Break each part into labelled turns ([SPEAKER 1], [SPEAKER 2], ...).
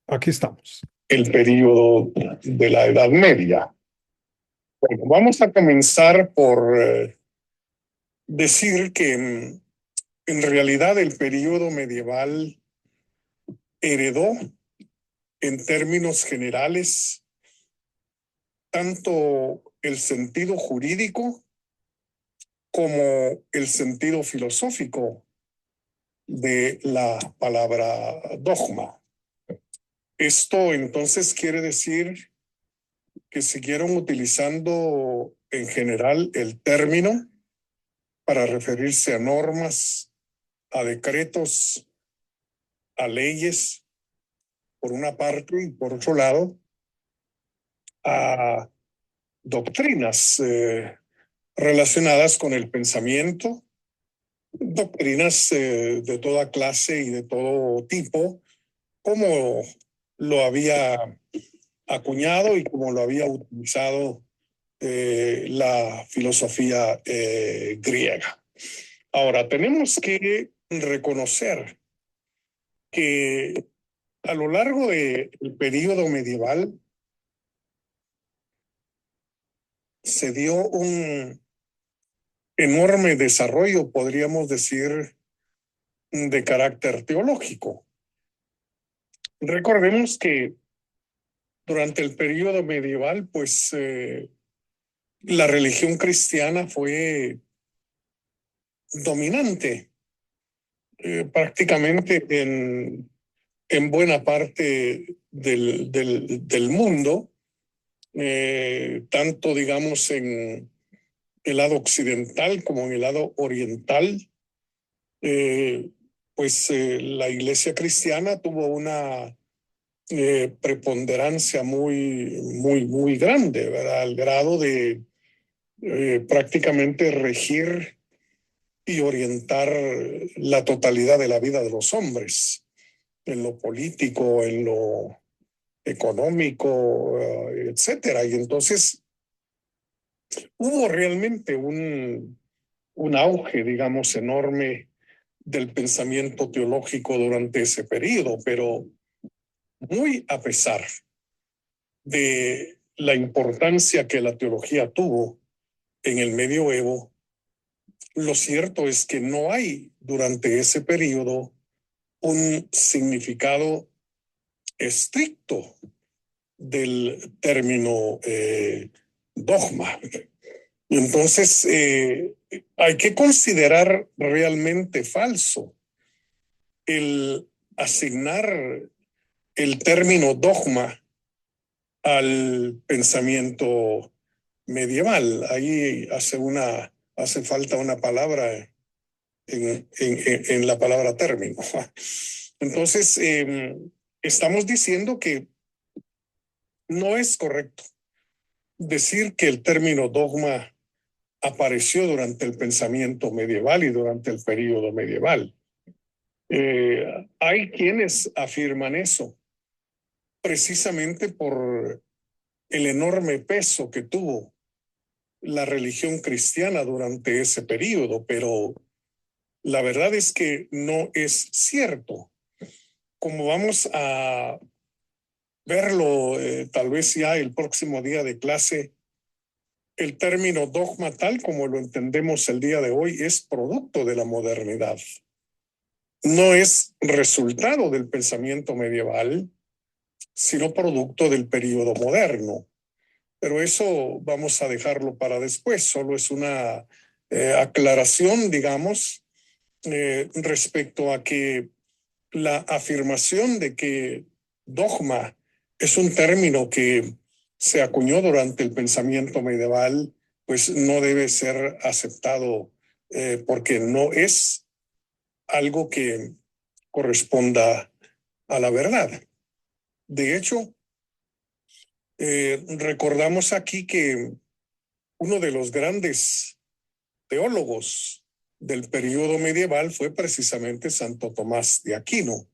[SPEAKER 1] Aquí estamos.
[SPEAKER 2] El periodo de la Edad Media. Bueno, vamos a comenzar por decir que en realidad el periodo medieval heredó en términos generales tanto el sentido jurídico como el sentido filosófico de la palabra dogma. Esto entonces quiere decir que siguieron utilizando en general el término para referirse a normas, a decretos, a leyes, por una parte, y por otro lado, a doctrinas relacionadas con el pensamiento, doctrinas de toda clase y de todo tipo, como lo había acuñado y como lo había utilizado la filosofía griega. Ahora, tenemos que reconocer que a lo largo del periodo medieval se dio un enorme desarrollo, podríamos decir, de carácter teológico. Recordemos que durante el periodo medieval, pues la religión cristiana fue dominante prácticamente en buena parte del mundo, tanto digamos en el lado occidental como en el lado oriental. eh, pues la iglesia cristiana tuvo una preponderancia muy grande, ¿verdad? Al grado de prácticamente regir y orientar la totalidad de la vida de los hombres, en lo político, en lo económico, etcétera. Y entonces hubo realmente un auge, digamos, enorme del pensamiento teológico durante ese periodo, pero muy a pesar de la importancia que la teología tuvo en el medioevo, lo cierto es que no hay durante ese periodo un significado estricto del término dogma. Entonces, hay que considerar realmente falso el asignar el término dogma al pensamiento medieval. Ahí hace falta una palabra en la palabra término. Entonces, estamos diciendo que no es correcto decir que el término dogma apareció durante el pensamiento medieval y durante el periodo medieval. Hay quienes afirman eso precisamente por el enorme peso que tuvo la religión cristiana durante ese periodo, pero la verdad es que no es cierto. Como vamos a verlo tal vez ya el próximo día de clase, el término dogma tal como lo entendemos el día de hoy es producto de la modernidad. No es resultado del pensamiento medieval, sino producto del periodo moderno. Pero eso vamos a dejarlo para después, solo es una aclaración, digamos, respecto a que la afirmación de que dogma es un término que se acuñó durante el pensamiento medieval, pues no debe ser aceptado porque no es algo que corresponda a la verdad. De hecho, recordamos aquí que uno de los grandes teólogos del periodo medieval fue precisamente Santo Tomás de Aquino,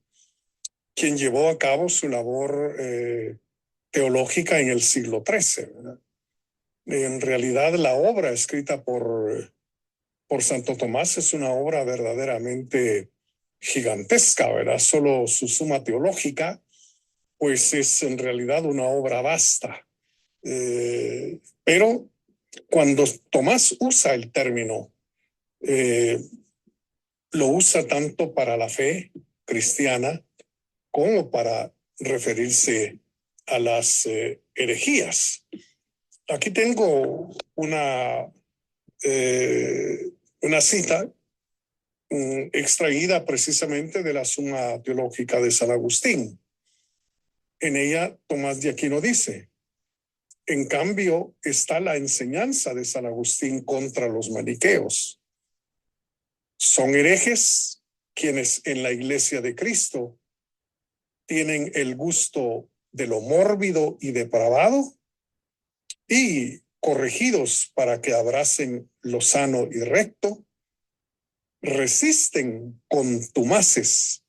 [SPEAKER 2] quien llevó a cabo su labor teológica en el siglo XIII. ¿Verdad? En realidad, la obra escrita por Santo Tomás es una obra verdaderamente gigantesca, ¿verdad? Solo su suma teológica pues es en realidad una obra vasta. Pero cuando Tomás usa el término, lo usa tanto para la fe cristiana como para referirse a las herejías. Aquí tengo una cita extraída precisamente de la Suma Teológica de San Agustín. En ella, Tomás de Aquino dice: en cambio, está la enseñanza de San Agustín contra los maniqueos. Son herejes quienes en la Iglesia de Cristo tienen el gusto de lo mórbido y depravado, y corregidos para que abracen lo sano y recto, resisten contumaces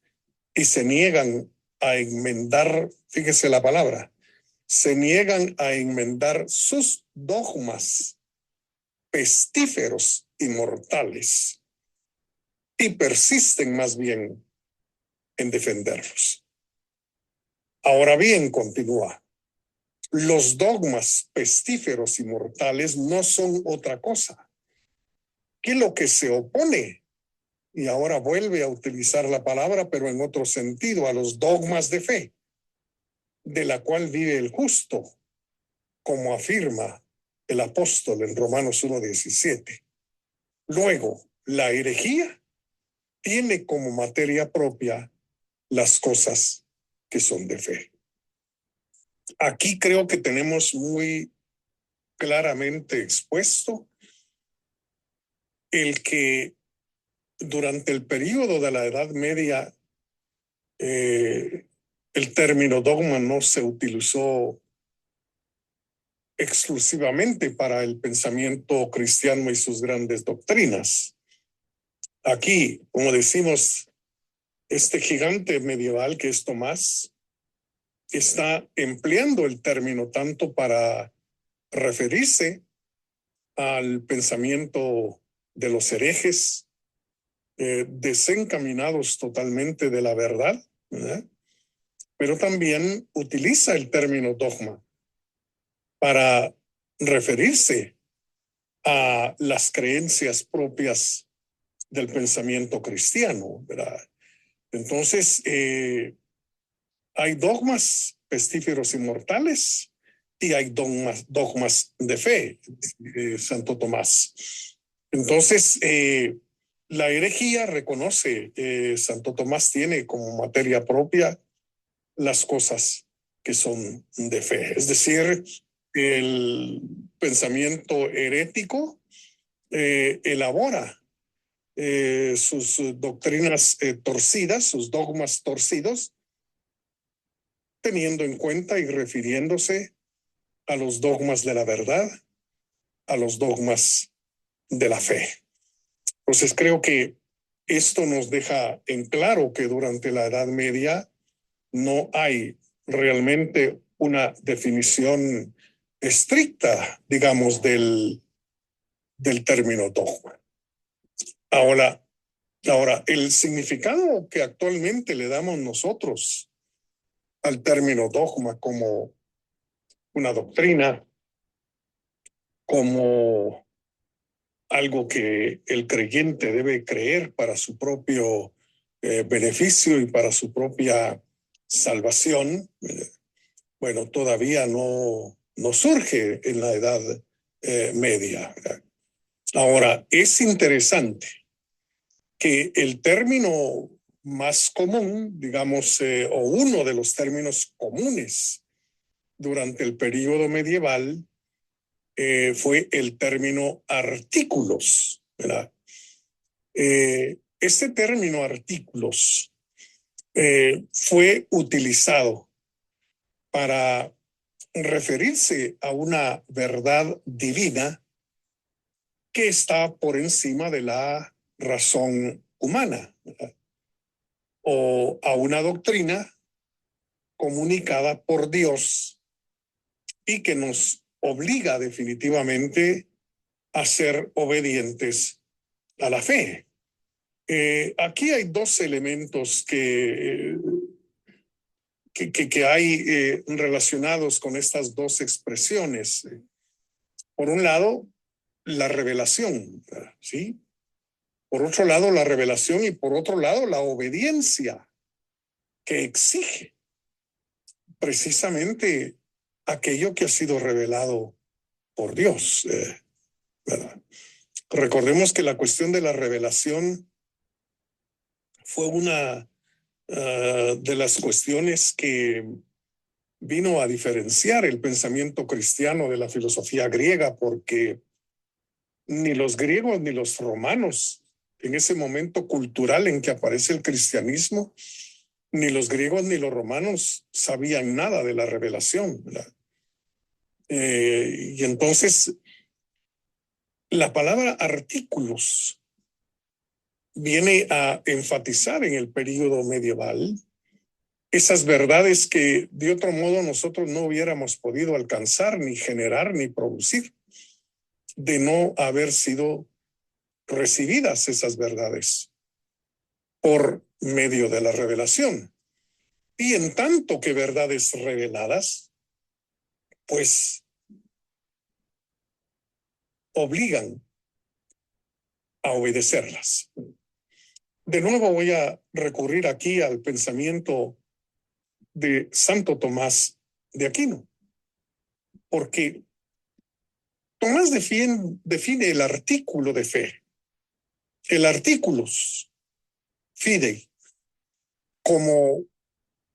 [SPEAKER 2] y se niegan a enmendar, fíjese la palabra, se niegan a enmendar sus dogmas pestíferos y mortales, y persisten más bien en defenderlos. Ahora bien, continúa, los dogmas pestíferos y mortales no son otra cosa que lo que se opone, y ahora vuelve a utilizar la palabra, pero en otro sentido, a los dogmas de fe, de la cual vive el justo, como afirma el apóstol en Romanos 1:17. Luego, la herejía tiene como materia propia las cosas que son de fe. Aquí creo que tenemos muy claramente expuesto el que durante el periodo de la Edad Media el término dogma no se utilizó exclusivamente para el pensamiento cristiano y sus grandes doctrinas. Aquí, como decimos, este gigante medieval que es Tomás está empleando el término tanto para referirse al pensamiento de los herejes, desencaminados totalmente de la verdad, ¿verdad? Pero también utiliza el término dogma para referirse a las creencias propias del pensamiento cristiano, ¿verdad? Entonces, hay dogmas pestíferos inmortales y hay dogmas de fe, Santo Tomás. Entonces, la herejía reconoce, Santo Tomás tiene como materia propia las cosas que son de fe, es decir, el pensamiento herético elabora sus doctrinas torcidas, sus dogmas torcidos, teniendo en cuenta y refiriéndose a los dogmas de la verdad, a los dogmas de la fe. Entonces creo que esto nos deja en claro que durante la Edad Media no hay realmente una definición estricta, digamos, del término dogma. Ahora, el significado que actualmente le damos nosotros al término dogma como una doctrina, como algo que el creyente debe creer para su propio beneficio y para su propia salvación, bueno, todavía no surge en la Edad Media. Ahora, es interesante que el término más común, digamos, o uno de los términos comunes durante el período medieval fue el término artículos, ¿verdad? Este término artículos fue utilizado para referirse a una verdad divina que está por encima de la razón humana, ¿verdad? O a una doctrina comunicada por Dios y que nos obliga definitivamente a ser obedientes a la fe. Aquí hay dos elementos que que hay relacionados con estas dos expresiones. Por un lado, la revelación, ¿sí? Por otro lado, la revelación y por otro lado, la obediencia que exige precisamente aquello que ha sido revelado por Dios, ¿verdad? Recordemos que la cuestión de la revelación fue una de las cuestiones que vino a diferenciar el pensamiento cristiano de la filosofía griega, porque ni los griegos ni los romanos, en ese momento cultural en que aparece el cristianismo, ni los griegos ni los romanos sabían nada de la revelación, ¿verdad? Y entonces la palabra artículos viene a enfatizar en el período medieval esas verdades que de otro modo nosotros no hubiéramos podido alcanzar, ni generar, ni producir, de no haber sido recibidas esas verdades por medio de la revelación. Y en tanto que verdades reveladas, pues obligan a obedecerlas. De nuevo voy a recurrir aquí al pensamiento de Santo Tomás de Aquino, porque Tomás define el artículo de fe, el artículos fidei, como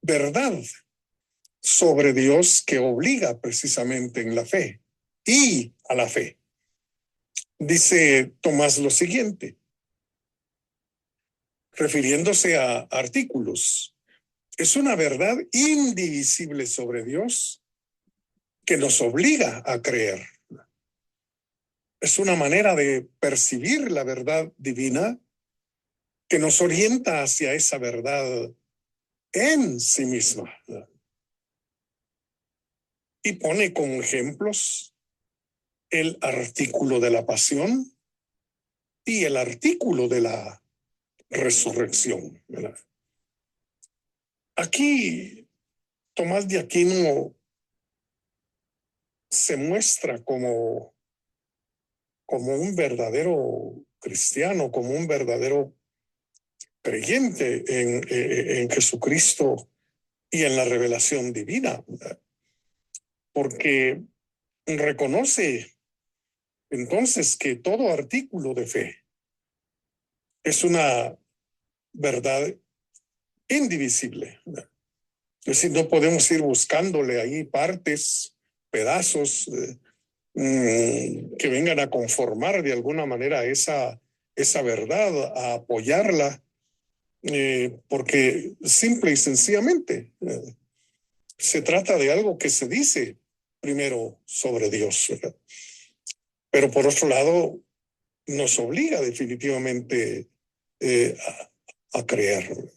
[SPEAKER 2] verdad sobre Dios que obliga precisamente en la fe y a la fe. Dice Tomás lo siguiente, refiriéndose a artículos: es una verdad indivisible sobre Dios que nos obliga a creer. Es una manera de percibir la verdad divina que nos orienta hacia esa verdad en sí misma. Y pone como ejemplos el artículo de la pasión y el artículo de la resurrección, ¿verdad? Aquí Tomás de Aquino se muestra como un verdadero cristiano, como un verdadero creyente en Jesucristo y en la revelación divina, ¿verdad? Porque reconoce entonces que todo artículo de fe es una verdad indivisible, ¿verdad? Es decir, no podemos ir buscándole ahí partes, pedazos que vengan a conformar de alguna manera esa verdad, a apoyarla, porque simple y sencillamente se trata de algo que se dice primero sobre Dios, ¿verdad? Pero por otro lado nos obliga definitivamente a creer.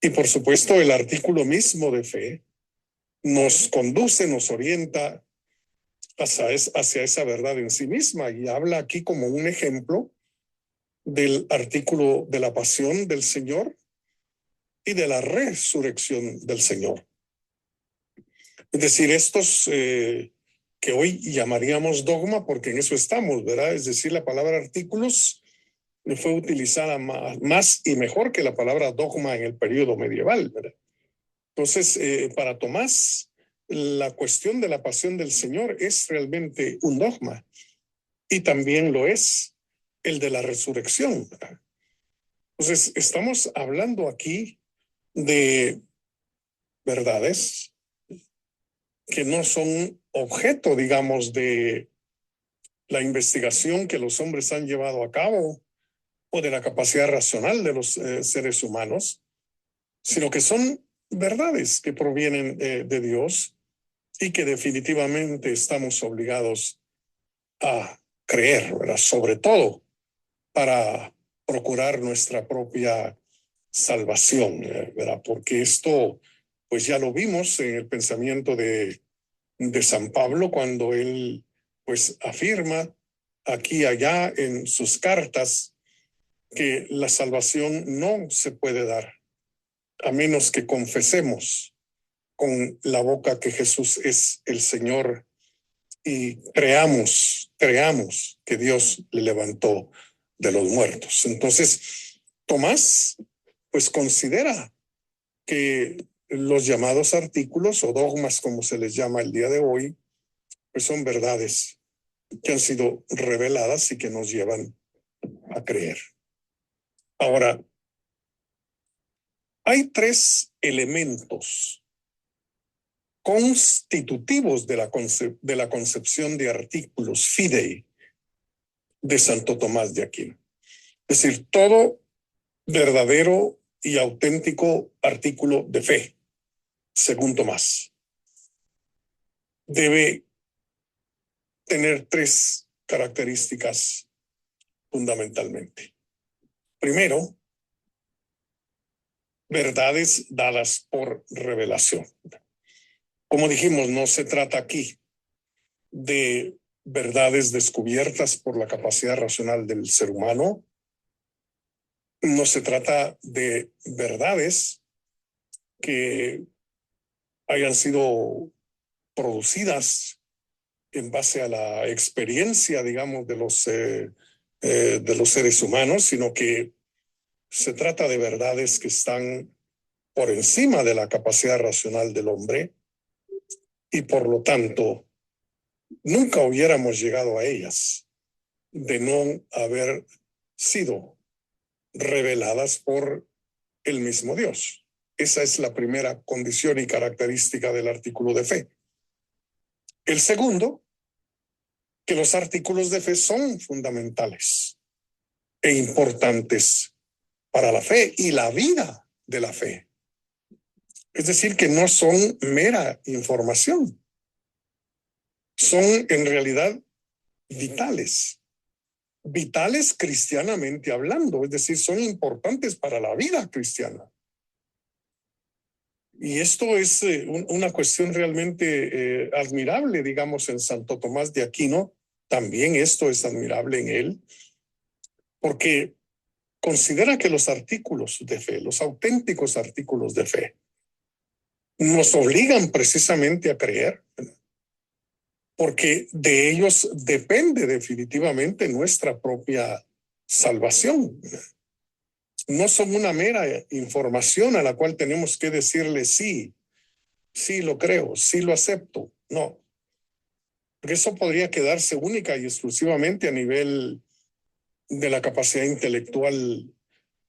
[SPEAKER 2] Y por supuesto el artículo mismo de fe nos conduce, nos orienta hacia esa verdad en sí misma, y habla aquí como un ejemplo del artículo de la pasión del Señor y de la resurrección del Señor. Es decir, estos que hoy llamaríamos dogma, porque en eso estamos, ¿verdad? Es decir, la palabra artículos fue utilizada más y mejor que la palabra dogma en el periodo medieval, ¿verdad? Entonces, para Tomás, la cuestión de la pasión del Señor es realmente un dogma, y también lo es el de la resurrección, ¿verdad? Entonces, estamos hablando aquí de verdades que no son objeto, digamos, de la investigación que los hombres han llevado a cabo o de la capacidad racional de los seres humanos, sino que son verdades que provienen de Dios y que definitivamente estamos obligados a creer, ¿verdad? Sobre todo para procurar nuestra propia salvación, ¿verdad? Porque esto, pues ya lo vimos en el pensamiento de San Pablo, cuando él, pues, afirma aquí y allá en sus cartas que la salvación no se puede dar a menos que confesemos con la boca que Jesús es el Señor y creamos que Dios le levantó de los muertos. Entonces, Tomás, pues considera que los llamados artículos o dogmas, como se les llama el día de hoy, pues son verdades que han sido reveladas y que nos llevan a creer. Ahora, hay tres elementos constitutivos de la concepción de artículos fidei de Santo Tomás de Aquino. Es decir, todo verdadero y auténtico artículo de fe, según Tomás, debe tener tres características fundamentalmente. Primero, verdades dadas por revelación. Como dijimos, no se trata aquí de verdades descubiertas por la capacidad racional del ser humano. No se trata de verdades que hayan sido producidas en base a la experiencia, digamos, de los seres humanos, sino que se trata de verdades que están por encima de la capacidad racional del hombre y por lo tanto nunca hubiéramos llegado a ellas de no haber sido reveladas por el mismo Dios. Esa es la primera condición y característica del artículo de fe. El segundo, que los artículos de fe son fundamentales e importantes para la fe y la vida de la fe. Es decir, que no son mera información, son en realidad vitales cristianamente hablando, es decir, son importantes para la vida cristiana. Y esto es una cuestión realmente admirable, digamos, en Santo Tomás de Aquino. También esto es admirable en él, porque considera que los artículos de fe, los auténticos artículos de fe, nos obligan precisamente a creer, porque de ellos depende definitivamente nuestra propia salvación. No son una mera información a la cual tenemos que decirle sí, sí lo creo, sí lo acepto. No, porque eso podría quedarse única y exclusivamente a nivel de la capacidad intelectual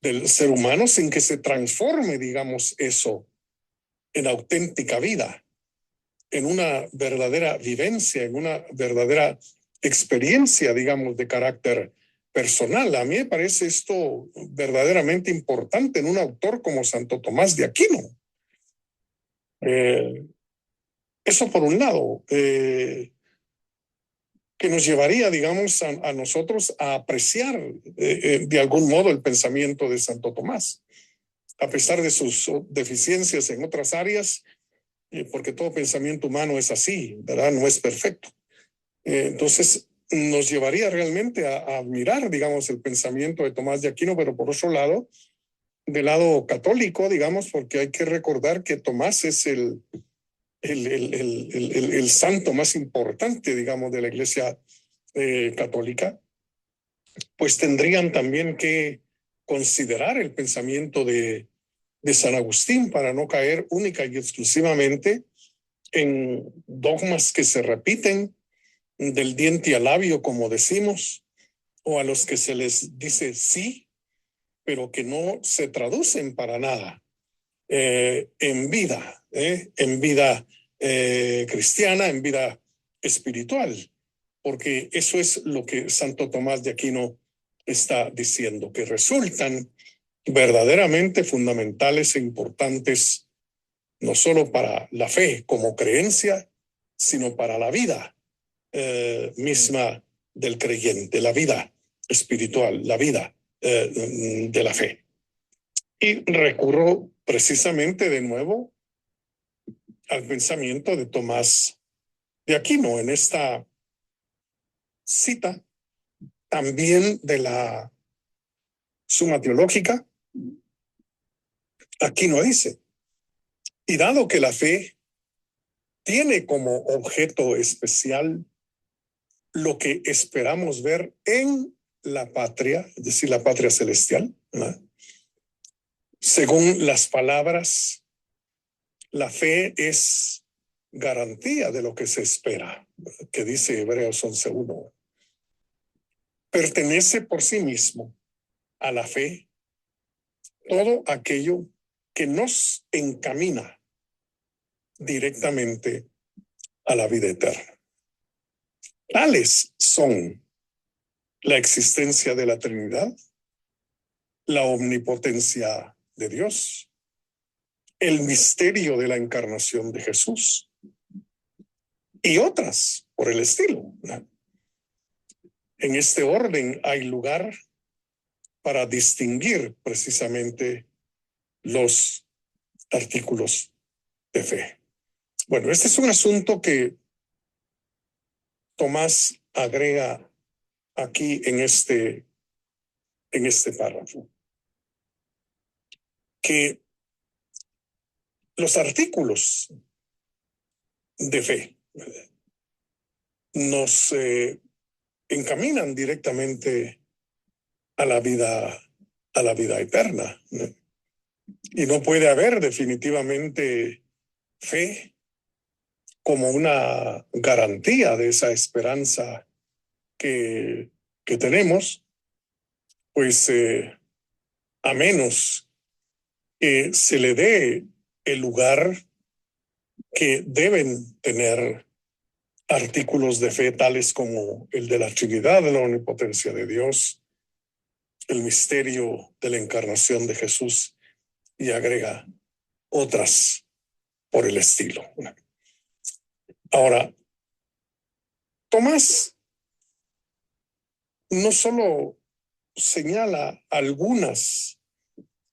[SPEAKER 2] del ser humano sin que se transforme, digamos, eso en auténtica vida, en una verdadera vivencia, en una verdadera experiencia, digamos, de carácter personal. A mí me parece esto verdaderamente importante en un autor como Santo Tomás de Aquino. Eso por un lado, que nos llevaría, digamos, a nosotros a apreciar de algún modo el pensamiento de Santo Tomás, a pesar de sus deficiencias en otras áreas, porque todo pensamiento humano es así, ¿verdad? No es perfecto. Entonces, nos llevaría realmente a admirar, digamos, el pensamiento de Tomás de Aquino, pero por otro lado, del lado católico, digamos, porque hay que recordar que Tomás es el santo más importante, digamos, de la Iglesia católica, pues tendrían también que considerar el pensamiento de San Agustín para no caer única y exclusivamente en dogmas que se repiten del diente al labio, como decimos, o a los que se les dice sí, pero que no se traducen para nada en vida cristiana, en vida espiritual, porque eso es lo que Santo Tomás de Aquino está diciendo, que resultan verdaderamente fundamentales e importantes no solo para la fe como creencia, sino para la vida misma del creyente, la vida espiritual, la vida de la fe. Y recurro precisamente de nuevo al pensamiento de Tomás de Aquino en esta cita también de la Suma Teológica. Aquino dice: y dado que la fe tiene como objeto especial lo que esperamos ver en la patria, es decir, la patria celestial, ¿verdad? Según las palabras, la fe es garantía de lo que se espera, que dice Hebreos 11:1. Pertenece por sí mismo a la fe todo aquello que nos encamina directamente a la vida eterna. Tales son la existencia de la Trinidad, la omnipotencia de Dios, el misterio de la encarnación de Jesús y otras por el estilo. En este orden hay lugar para distinguir precisamente los artículos de fe. Bueno, este es un asunto que Tomás agrega aquí en este párrafo, que los artículos de fe nos encaminan directamente a la vida eterna, ¿no? Y no puede haber definitivamente fe como una garantía de esa esperanza que tenemos, pues a menos que se le dé el lugar que deben tener artículos de fe tales como el de la Trinidad, de la omnipotencia de Dios, el misterio de la encarnación de Jesús, y agrega otras por el estilo. Ahora, Tomás no solo señala algunas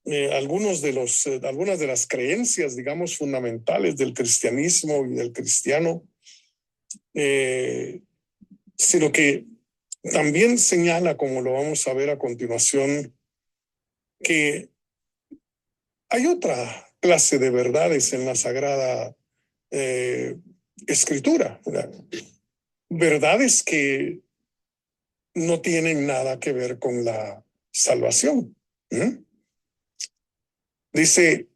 [SPEAKER 2] de las creencias, digamos, fundamentales del cristianismo y del cristiano, sino que también señala, como lo vamos a ver a continuación, que hay otra clase de verdades en la Sagrada Escritura, ¿verdad? Verdades que no tienen nada que ver con la salvación. Dice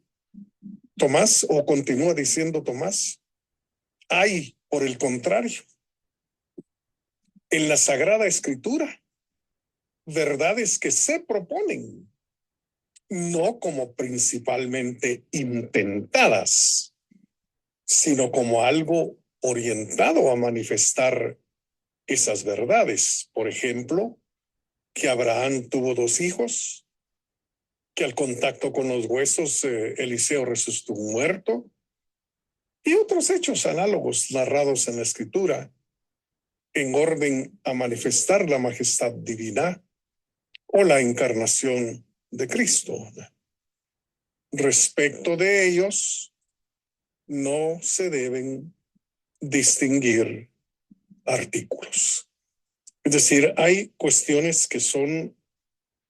[SPEAKER 2] Tomás, o continúa diciendo Tomás, hay, por el contrario, en la Sagrada Escritura verdades que se proponen, no como principalmente intentadas, sino como algo orientado a manifestar esas verdades. Por ejemplo, que Abraham tuvo 2 hijos, que al contacto con los huesos Eliseo resucitó un muerto, y otros hechos análogos narrados en la Escritura en orden a manifestar la majestad divina o la encarnación de Cristo. Respecto de ellos, no se deben distinguir artículos. Es decir, hay cuestiones que son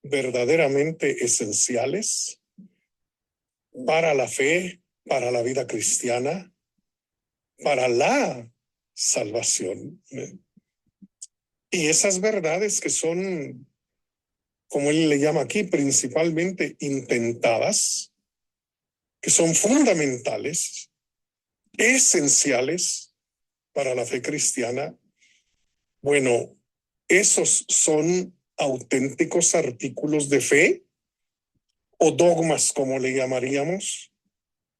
[SPEAKER 2] verdaderamente esenciales para la fe, para la vida cristiana, para la salvación. Y esas verdades que son, como él le llama aquí, principalmente intentadas, que son fundamentales, esenciales para la fe cristiana, bueno, esos son auténticos artículos de fe o dogmas, como le llamaríamos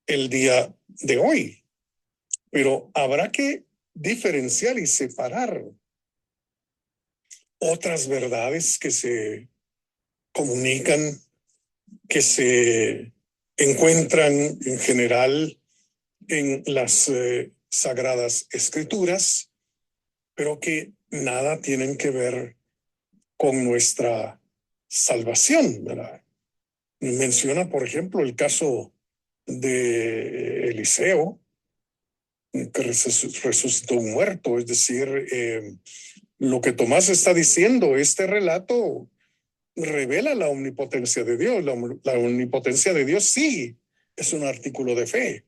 [SPEAKER 2] el día de hoy. Pero habrá que diferenciar y separar otras verdades que se comunican, que se encuentran en general en las Sagradas Escrituras, pero que nada tienen que ver con nuestra salvación, ¿verdad? Menciona, por ejemplo, el caso de Eliseo, que resucitó un muerto, es decir, lo que Tomás está diciendo, este relato revela la omnipotencia de Dios. La omnipotencia de Dios sí es un artículo de fe,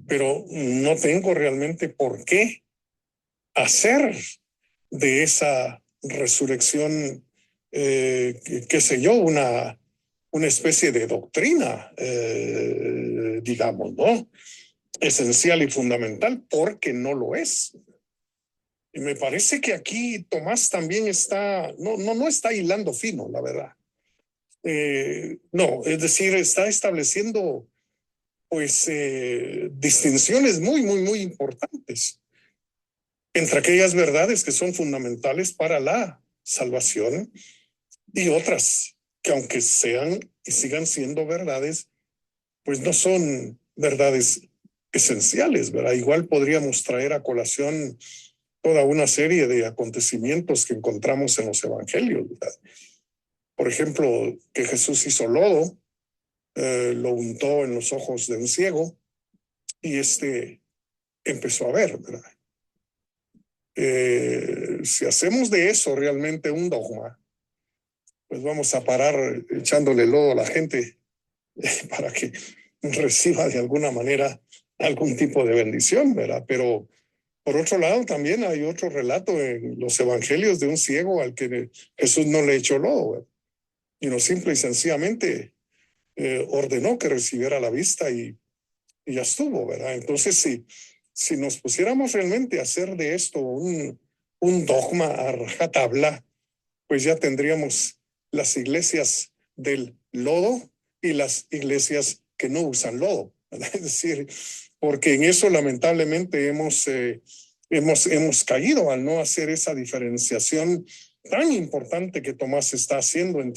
[SPEAKER 2] pero no tengo realmente por qué hacer de esa resurrección, qué sé yo, una especie de doctrina, digamos, ¿no? Esencial y fundamental, porque no lo es. Y me parece que aquí Tomás también está, no está hilando fino, la verdad. No, es decir, está estableciendo pues distinciones muy importantes entre aquellas verdades que son fundamentales para la salvación y otras que aunque sean y sigan siendo verdades, pues no son verdades esenciales, ¿verdad? Igual podríamos traer a colación toda una serie de acontecimientos que encontramos en los evangelios, ¿verdad? Por ejemplo, que Jesús hizo lodo, lo untó en los ojos de un ciego y empezó a ver, ¿verdad? Si hacemos de eso realmente un dogma, pues vamos a parar echándole lodo a la gente para que reciba de alguna manera algún tipo de bendición, ¿verdad? Pero por otro lado, también hay otro relato en los evangelios de un ciego al que Jesús no le echó lodo, ¿verdad? Y no simple y sencillamente ordenó que recibiera la vista y ya estuvo, ¿verdad? Entonces, si nos pusiéramos realmente a hacer de esto un dogma a rajatabla, pues ya tendríamos las iglesias del lodo y las iglesias que no usan lodo, ¿verdad? Es decir, porque en eso lamentablemente hemos caído al no hacer esa diferenciación tan importante que Tomás está haciendo entre